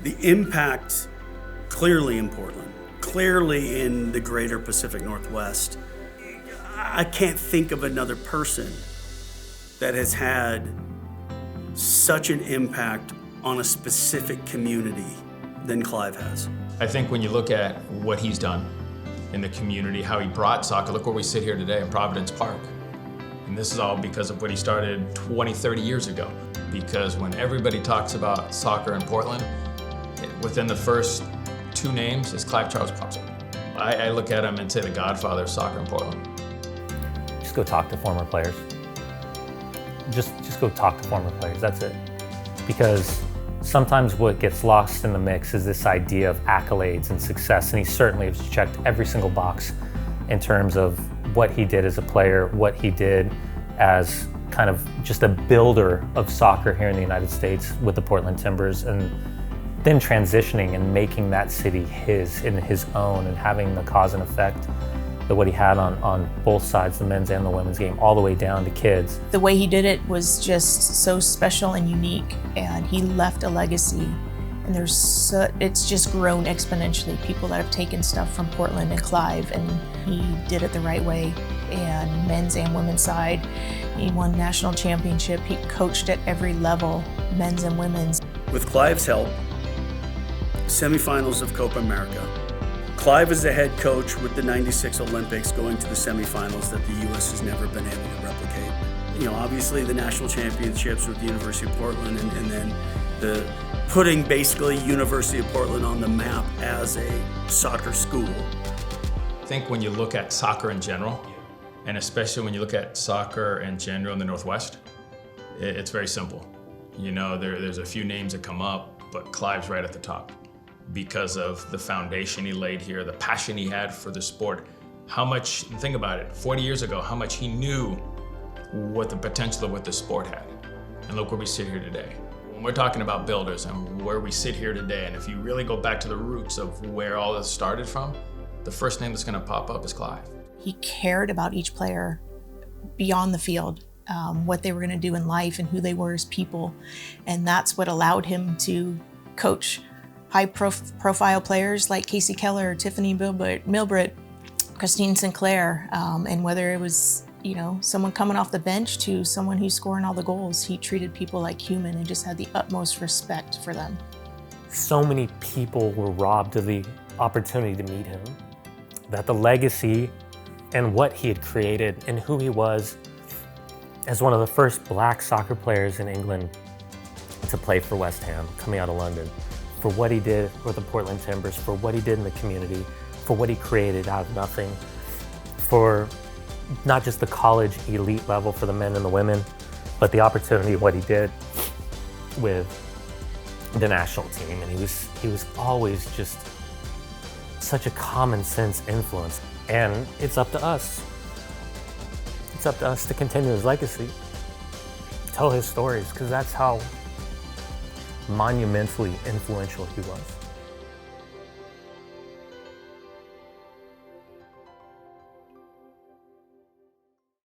The impact clearly in Portland, clearly in the greater Pacific Northwest. I can't think of another person that has had such an impact on a specific community than Clive has. I think when you look at what he's done in the community, how he brought soccer, look where we sit here today in Providence Park. And this is all because of what he started 20, 30 years ago. Because when everybody talks about soccer in Portland, within the first two names is Clive Charles pops up. I look at him and say the godfather of soccer in Portland. Just go talk to former players. Just go talk to former players, that's it. Because sometimes what gets lost in the mix is this idea of accolades and success, and he certainly has checked every single box in terms of what he did as a player, what he did as kind of just a builder of soccer here in the United States with the Portland Timbers, and then transitioning and making that city his, in his own, and having the cause and effect that what he had on both sides, the men's and the women's game, all the way down to kids. The way he did it was just so special and unique, and he left a legacy. And it's just grown exponentially. People that have taken stuff from Portland and Clive, and he did it the right way. And men's and women's side, he won national championship. He coached at every level, men's and women's. With Clive's help, semifinals of Copa America. Clive is the head coach with the '96 Olympics going to the semifinals that the U.S. has never been able to replicate. You know, obviously the national championships with the University of Portland, and then the putting basically University of Portland on the map as a soccer school. I think when you look at soccer in general, and especially when you look at soccer in general in the Northwest, it's very simple. You know, there's a few names that come up, but Clive's right at the top because of the foundation he laid here, the passion he had for the sport. How much, think about it, 40 years ago, how much he knew what the potential of what the sport had. And look where we sit here today. When we're talking about builders and where we sit here today, and if you really go back to the roots of where all this started from, the first name that's gonna pop up is Clive. He cared about each player beyond the field, what they were gonna do in life and who they were as people. And that's what allowed him to coach high-profile players like Kasey, Keller, Tiffany Milbritt, Christine Sinclair, and whether it was, you know, someone coming off the bench to someone who's scoring all the goals, he treated people like human and just had the utmost respect for them. So many people were robbed of the opportunity to meet him, that the legacy and what he had created and who he was as one of the first black soccer players in England to play for West Ham, coming out of London, for what he did with the Portland Timbers, for what he did in the community, for what he created out of nothing, for not just the college elite level for the men and the women, but the opportunity of what he did with the national team. And he was always just such a common sense influence. And it's up to us. It's up to us to continue his legacy, tell his stories, because that's how monumentally influential he was.